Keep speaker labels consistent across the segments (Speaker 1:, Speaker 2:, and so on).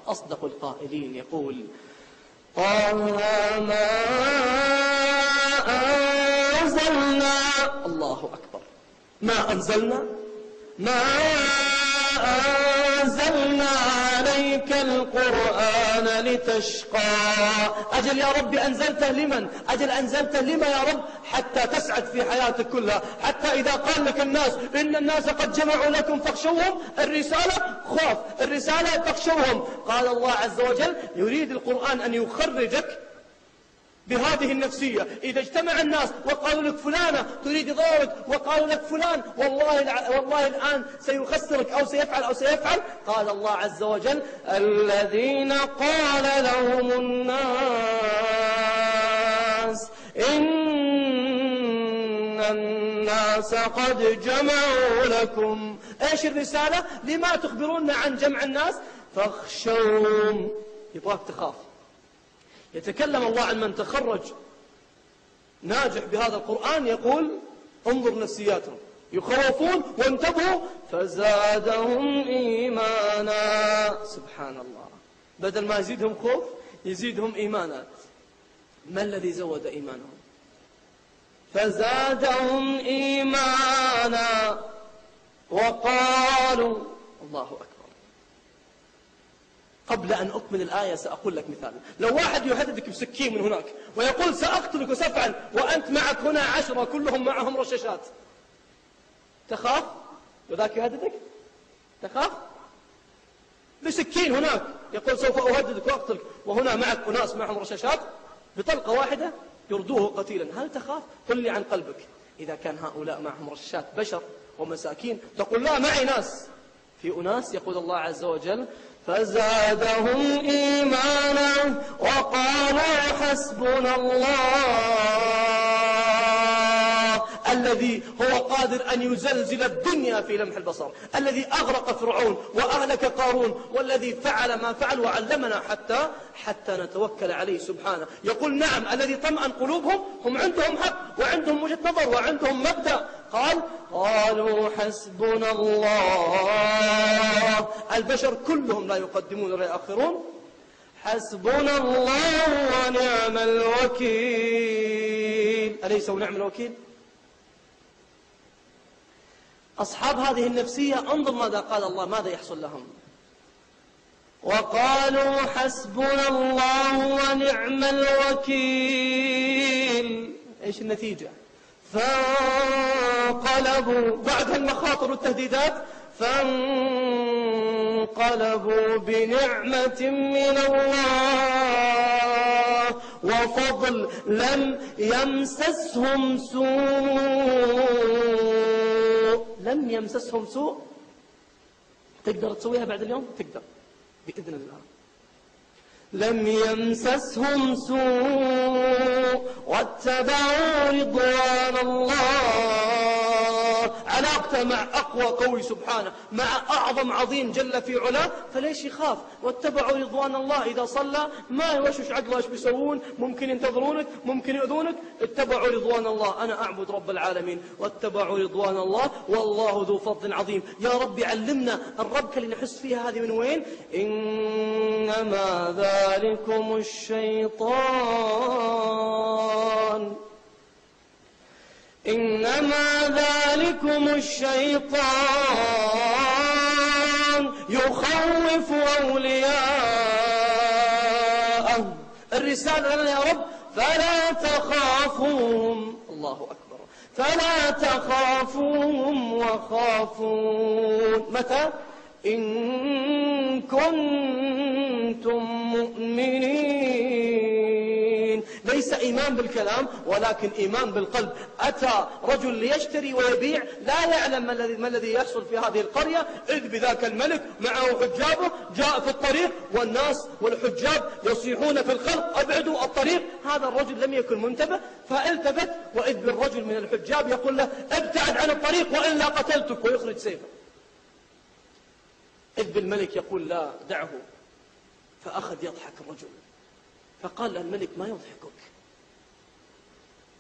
Speaker 1: أصدق القائلين يقول: طه ما أنزلنا، الله أكبر، ما أنزلنا عليك القرآن لتشقى. أجل يا رب أنزلته لمن؟ أجل أنزلته لما يا رب؟ حتى تسعد في حياتك كلها، حتى إذا قال لك الناس إن الناس قد جمعوا لكم فاخشوهم، الرسالة خوف، الرسالة فاخشوهم. قال الله عز وجل يريد القرآن أن يخرجك بهذه النفسية. إذا اجتمع الناس وقالوا لك فلانة تريد ضررك، وقالوا لك فلان والله الآن سيخسرك أو سيفعل، قال الله عز وجل: الذين قال لهم الناس إن الناس قد جمعوا لكم. إيش الرسالة؟ لما تخبرون عن جمع الناس؟ فاخشوهم، يبغاك تخاف. يتكلم الله عن من تخرج ناجح بهذا القرآن، يقول: انظر نفسياتهم، يخوفون وانتبهوا فزادهم إيمانا. سبحان الله، بدل ما يزيدهم خوف يزيدهم إيمانا. ما الذي زود إيمانهم؟ فزادهم إيمانا وقالوا، الله أكبر. قبل أن أكمل الآية سأقول لك مثال. لو واحد يهددك بسكين من هناك ويقول سأقتلك وسأفعل، وأنت معك هنا 10 كلهم معهم رشاشات، تخاف؟ وذاك يهددك تخاف؟ بسكين هناك يقول سوف أهددك وأقتلك، وهنا معك أناس معهم رشاشات، بطلقة واحدة يردوه قتيلا، هل تخاف؟ قل لي عن قلبك. إذا كان هؤلاء معهم رشاشات بشر ومساكين تقول لا معي ناس، في أناس يقول الله عز وجل: فزادهم إيمانا وقالوا حسبنا الله، الذي هو قادر أن يزلزل الدنيا في لمح البصر، الذي أغرق فرعون وأهلك قارون، والذي فعل ما فعل وعلمنا حتى نتوكل عليه سبحانه. يقول: نعم، الذي طمأن قلوبهم، هم عندهم حق وعندهم وجهة نظر وعندهم مبدأ. قالوا حسبنا الله، البشر كلهم لا يقدمون ولا يؤخرون، حسبنا الله ونعم الوكيل. أليس ونعم الوكيل؟ أصحاب هذه النفسية انظر ماذا قال الله، ماذا يحصل لهم. وقالوا حسبنا الله ونعم الوكيل. إيش النتيجة؟ فانقلبوا بعد المخاطر والتهديدات، فانقلبوا بنعمة من الله وفضل لم يمسسهم سوء. تقدر تسويها بعد اليوم؟ تقدر بإذن الله. لم يمسسهم سوء واتبعوا رضوان الله. علاقته مع أقوى قوي سبحانه، مع أعظم عظيم جل في علاه، فليش يخاف؟ واتبعوا رضوان الله. إذا صلى ما يوشوش عقله ايش بيسوون، ممكن ينتظرونك، ممكن يؤذونك. اتبعوا رضوان الله، أنا أعبد رب العالمين. واتبعوا رضوان الله والله ذو فضل عظيم. يا رب علمنا الربكة اللي نحس فيها هذه من وين؟ إنما ذلكم الشيطان، إنما ذلكم الشيطان يخوف أولياءه. الرسالة لنا يا رب: فلا تخافوهم، الله أكبر، فلا تخافوهم وخافون. متى؟ إن كنتم مؤمنين. ليس إيمان بالكلام ولكن إيمان بالقلب. أتى رجل ليشتري ويبيع، لا يعلم ما الذي يحصل في هذه القرية، إذ بذاك الملك معه حجابه جاء في الطريق، والناس والحجاب يصيحون في الخلق: أبعدوا الطريق. هذا الرجل لم يكن منتبه فالتفت، وإذ بالرجل من الحجاب يقول له: ابتعد عن الطريق وإلا قتلتك، ويخرج سيفه. إذ بالملك يقول: لا، دعه. فأخذ يضحك الرجل، فقال له الملك: ما يضحكك؟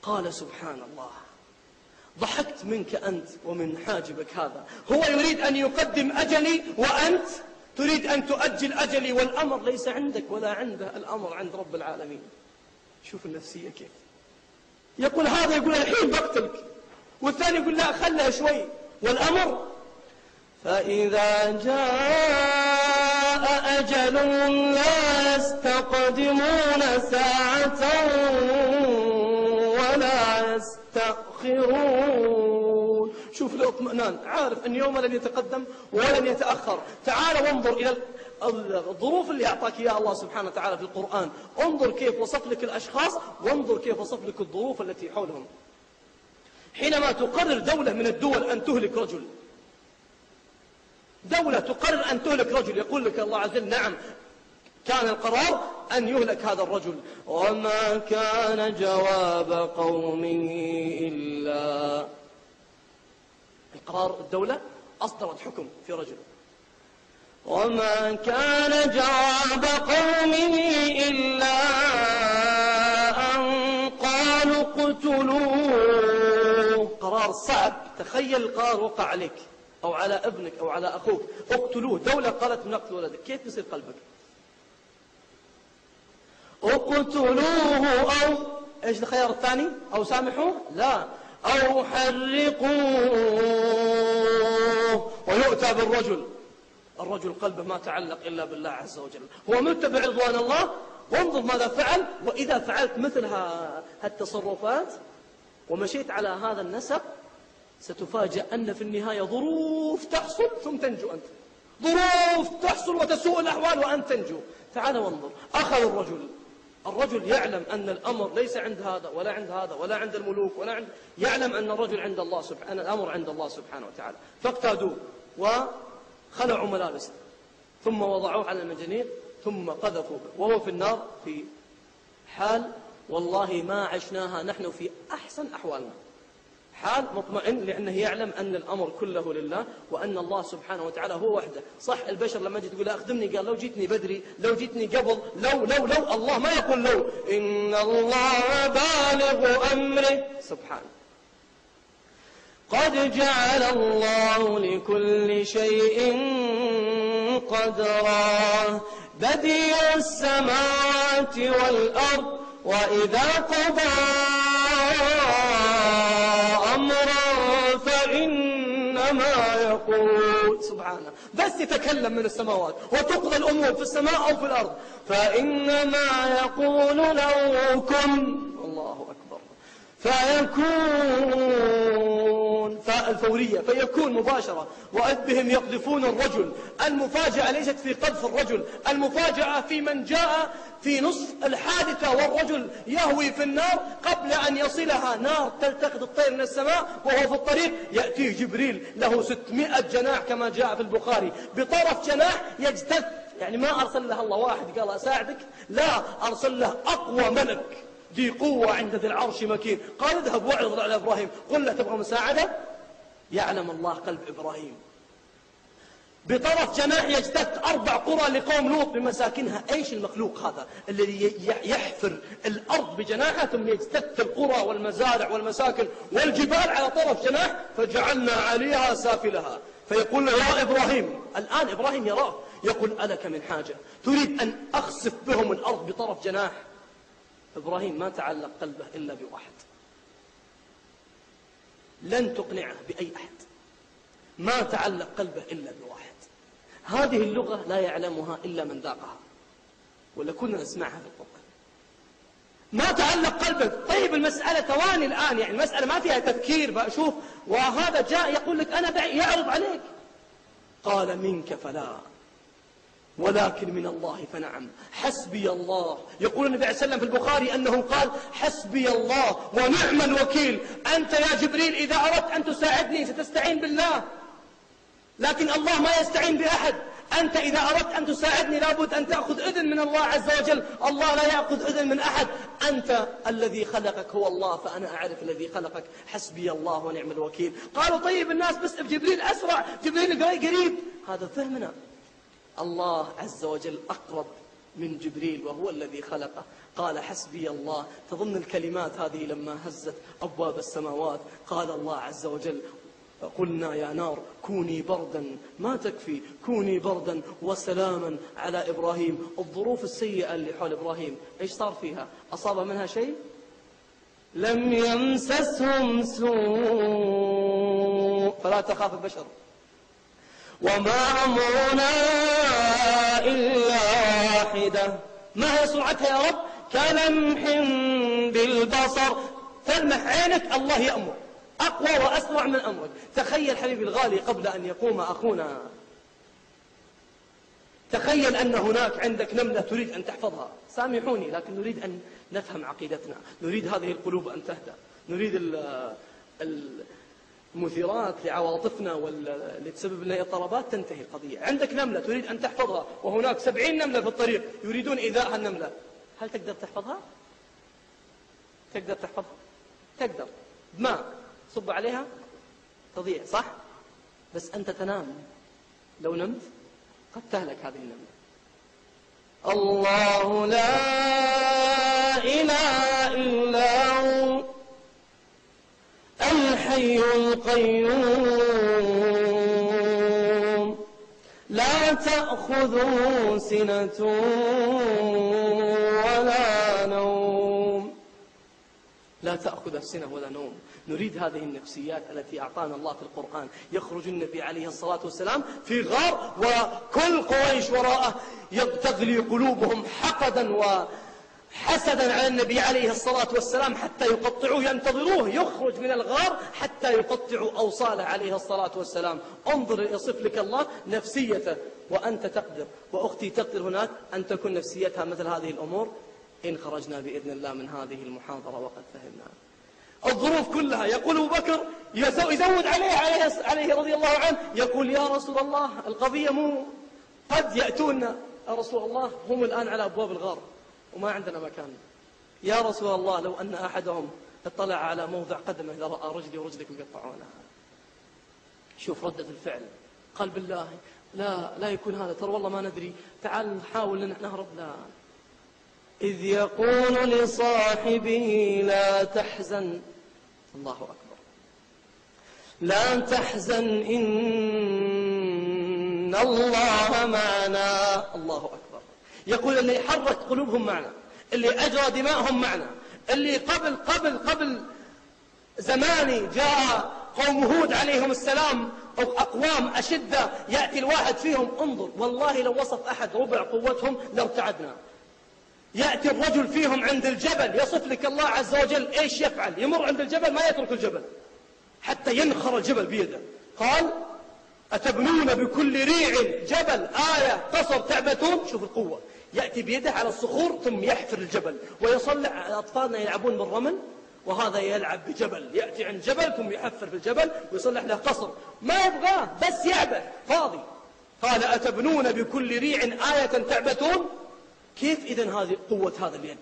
Speaker 1: قال: سبحان الله، ضحكت منك أنت ومن حاجبك هذا، هو يريد أن يقدم أجلي وأنت تريد أن تؤجل أجلي والأمر ليس عندك ولا عنده، الأمر عند رب العالمين. شوف النفسية كيف. يقول هذا يقول الحين بقتلك، والثاني يقول لا خلها شوي، والأمر فإذا جاء أجل لا يستقدمون ساعة ولا يستأخرون. شوف الاطمئنان، عارف أن يوم لن يتقدم ولن يتأخر. تعال وانظر إلى الظروف اللي أعطاك إياها الله سبحانه وتعالى في القرآن. انظر كيف وصف لك الأشخاص، وانظر كيف وصف لك الظروف التي حولهم. حينما تقرر دولة من الدول أن تهلك رجل، دولة تقرر أن تهلك رجل، يقول لك الله عز وجل نعم كان القرار أن يهلك هذا الرجل. وما كان جواب قومه إلا، القرار الدولة أصدرت حكم في رجل، وما كان جواب قومه إلا أن قالوا اقتلوه. قرار صعب، تخيل القرار وقع عليك أو على ابنك أو على أخوك، اقتلوه. دولة قالت نقتل ولدك، كيف يصير قلبك؟ اقتلوه أو إيش الخيار الثاني؟ أو سامحوه؟ لا، أو حرقوه ويؤتى بالرجل. الرجل قلبه ما تعلق إلا بالله عز وجل، هو متبع رضوان الله. وانظر ماذا فعل. وإذا فعلت مثل هالتصرفات ومشيت على هذا النسق ستفاجأ أن في النهاية ظروف تحصل ثم تنجو أنت، ظروف تحصل وتسوء الأحوال وأنت تنجو. تعال وانظر. أخذ الرجل يعلم أن الأمر ليس عند هذا ولا عند هذا ولا عند الملوك ولا عند، يعلم أن الرجل عند الله سبحانه، الأمر عند الله سبحانه وتعالى. فاقتادوه وخلعوا ملابسه ثم وضعوه على المنجنيق ثم قذفوه وهو في النار، في حال والله ما عشناها نحن في أحسن أحوالنا، حال مطمئن لأنه يعلم أن الأمر كله لله وأن الله سبحانه وتعالى هو وحده. صح البشر لما جيت تقول أخدمني قال لو جيتني بدري، لو جيتني قبل، لو الله ما يقول لو، إن الله بالغ أمره سبحانه. قد جعل الله لكل شيء قدرا بديع السماوات والأرض وإذا قضى أمرا فإنما يقول سبحانه، بس يتكلم من السماوات وتقضى الأمور في السماء أو في الأرض، فإنما يقول له كن، الله أكبر، فيكون، فاء الفورية، فيكون مباشرة. وإذ بهم يقذفون الرجل. المفاجأة ليست في قذف الرجل، المفاجأة في من جاء في نصف الحادثة والرجل يهوي في النار قبل أن يصلها، نار تلتقط الطير من السماء وهو في الطريق يأتيه جبريل له 600 جناح كما جاء في البخاري، بطرف جناح يجتث، يعني ما أرسل له الله واحد قال أساعدك، لا، أرسل له أقوى ملك ذي قوة عند ذي العرش مكين، قال اذهب واعرض على إبراهيم قل له تبغى مساعدة. يعلم الله قلب إبراهيم. بطرف جناح يجتث 4 قرى لقوم لوط بمساكنها. ايش المخلوق هذا الذي يحفر الأرض بجناحه ثم يجتث القرى والمزارع والمساكن والجبال على طرف جناح، فجعلنا عليها سافلها، فيقول له يا إبراهيم. الآن إبراهيم يراه يقول ألك من حاجة تريد أن أخسف بهم الأرض بطرف جناح؟ إبراهيم ما تعلق قلبه إلا بواحد، لن تقنعه بأي أحد، ما تعلق قلبه إلا بواحد. هذه اللغة لا يعلمها إلا من ذاقها، ولا كنا نسمعها في القرآن. ما تعلق قلبك. طيب المسألة ثواني الآن، يعني المسألة ما فيها تفكير بأشوف، وهذا جاء يقول لك أنا يعرض عليك، قال منك فلا ولكن من الله فنعم، حسبي الله. يقول النبي عليه السلام في البخاري أنه قال حسبي الله ونعم الوكيل. أنت يا جبريل إذا أردت أن تساعدني ستستعين بالله، لكن الله ما يستعين بأحد. أنت إذا أردت أن تساعدني لابد أن تأخذ إذن من الله عز وجل، الله لا يأخذ إذن من أحد. أنت الذي خلقك هو الله، فأنا أعرف الذي خلقك، حسبي الله ونعم الوكيل. قالوا طيب الناس بس جبريل أسرع، جبريل قريب، هذا فهمنا. الله عز وجل أقرب من جبريل وهو الذي خلقه. قال حسبي الله. تظن الكلمات هذه لما هزت أبواب السماوات قال الله عز وجل قلنا يا نار كوني بردا، ما تكفي، كوني بردا وسلاما على إبراهيم. الظروف السيئة اللي حول إبراهيم إيش صار فيها؟ أصاب منها شيء؟ لم يمسسهم سوء فلا تخاف البشر وما أمرنا إلا واحدة. ما هي سرعتها يا رب؟ كلمح بالبصر، تلمح عينك الله يأمر، أقوى وأسرع من أمرك. تخيل حبيبي الغالي قبل أن يقوم أخونا، تخيل أن هناك عندك نملة تريد أن تحفظها. سامحوني لكن نريد أن نفهم عقيدتنا، نريد هذه القلوب أن تهدى، نريد المثيرات لعواطفنا واللي تسبب لنا اضطرابات تنتهي القضية. عندك نملة تريد أن تحفظها وهناك 70 نملة في الطريق يريدون إيذاء النملة، هل تقدر تحفظها؟ تقدر تحفظها؟ تقدر. بماء صب عليها تضيع، صح؟ بس أنت تنام، لو نمت قد تهلك هذه النملة. الله لا إله إلا هو الحي القيوم لا تأخذه سنة ولا نوم. لا تأخذه سنة ولا نوم. نريد هذه النفسيات التي أعطانا الله في القرآن. يخرج النبي عليه الصلاة والسلام في غار وكل قريش وراءه تغلي قلوبهم حقدا وحسدا على النبي عليه الصلاة والسلام حتى يقطعوه، ينتظروه يخرج من الغار حتى يقطعوا أوصاله عليه الصلاة والسلام. انظر يصف لك الله نفسيته، وأنت تقدر وأختي تقدر هناك أن تكون نفسيتها مثل هذه الأمور إن خرجنا بإذن الله من هذه المحاضرة وقد فهمنا الظروف كلها. يقول أبو بكر يزود عليه رضي الله عنه، يقول يا رسول الله القضية مو قد يأتونا يا رسول الله، هم الآن على أبواب الغار وما عندنا مكان. يا رسول الله لو أن أحدهم اطلع على موضع قدمه لرأى رجلي ورجلك يقطعونها. شوف ردة الفعل، قال بالله لا يكون هذا، ترى والله ما ندري، تعال نحاول أن نهرب. لا، إذ يقول لصاحبه لا تحزن، الله أكبر، لا تحزن إن الله معنا. الله أكبر. يقول اللي حرك قلوبهم معنا، اللي أجرى دماءهم معنا، اللي قبل زماني جاء قوم هود عليهم السلام أو أقوام أشدة يأتي الواحد فيهم، انظر والله لو وصف أحد ربع قوتهم لارتعدنا. يأتي الرجل فيهم عند الجبل، يصف لك الله عز وجل إيش يفعل، يمر عند الجبل ما يترك الجبل حتى ينخر الجبل بيده. قال أتبنون بكل ريع جبل آية قصر تعبثون. شوف القوة، يأتي بيده على الصخور ثم يحفر الجبل ويصلع. أطفالنا يلعبون بالرمل وهذا يلعب بجبل، يأتي عند جبل ثم يحفر في الجبل ويصلح له قصر، ما يبغاه بس يعبث فاضي. قال أتبنون بكل ريع آية تعبثون. كيف إذن هذه قوة هذا اليد؟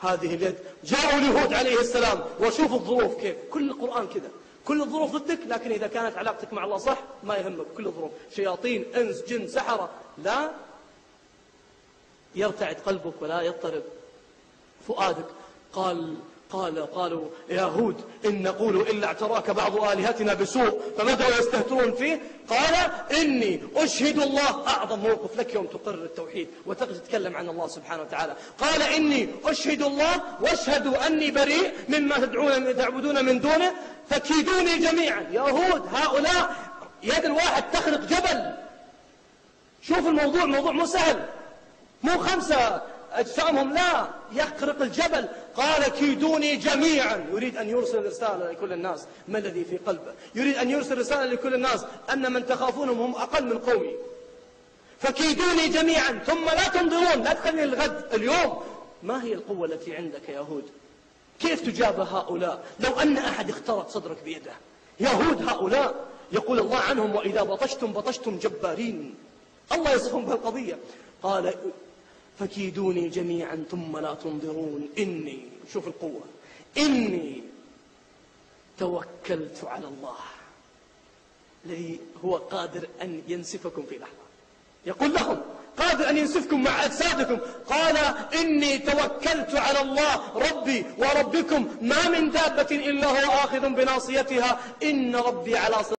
Speaker 1: هذه اليد. جاءوا لهود عليه السلام وشوف الظروف كيف، كل القرآن كذا، كل الظروف ضدك، لكن إذا كانت علاقتك مع الله صح ما يهمك كل الظروف، شياطين إنس جن سحرة، لا يرتعد قلبك ولا يضطرب فؤادك. قالوا يا هود إن نقول إلا اعتراك بعض آلهتنا بسوء فبدأوا يستهترون فيه. قال إني أشهد الله، أعظم موقف لك يوم تقرر التوحيد وتتكلم عن الله سبحانه وتعالى. قال إني أشهد الله واشهدوا أني بريء مما تعبدون من دونه فكيدوني جميعا. يا هود هؤلاء يد الواحد تخرق جبل. شوف الموضوع، موضوع مو سهل، مو 5 أجسامهم، لا يخرق الجبل. قال كيدوني جميعا، يريد أن يرسل رسالة لكل الناس. ما الذي في قلبه؟ يريد أن يرسل رسالة لكل الناس أن من تخافونهم هم أقل من قومي، فكيدوني جميعا ثم لا تنظرون. لا تخليني الغد، اليوم. ما هي القوة التي عندك يا هود؟ كيف تجاب هؤلاء لو أن أحد اخترق صدرك بيده؟ يا هود هؤلاء يقول الله عنهم وإذا بطشتم جبارين. الله يصفهم بهالقضية. قال فكيدوني جميعا ثم لا تنظرون إني، شوف القوة، إني توكلت على الله الذي هو قادر أن ينسفكم في لحظة. يقول لهم قادر قادر أن ينسفكم مع أجسادكم. قال إني توكلت على الله ربي وربكم ما من دابة إلا هو آخذ بناصيتها إن ربي على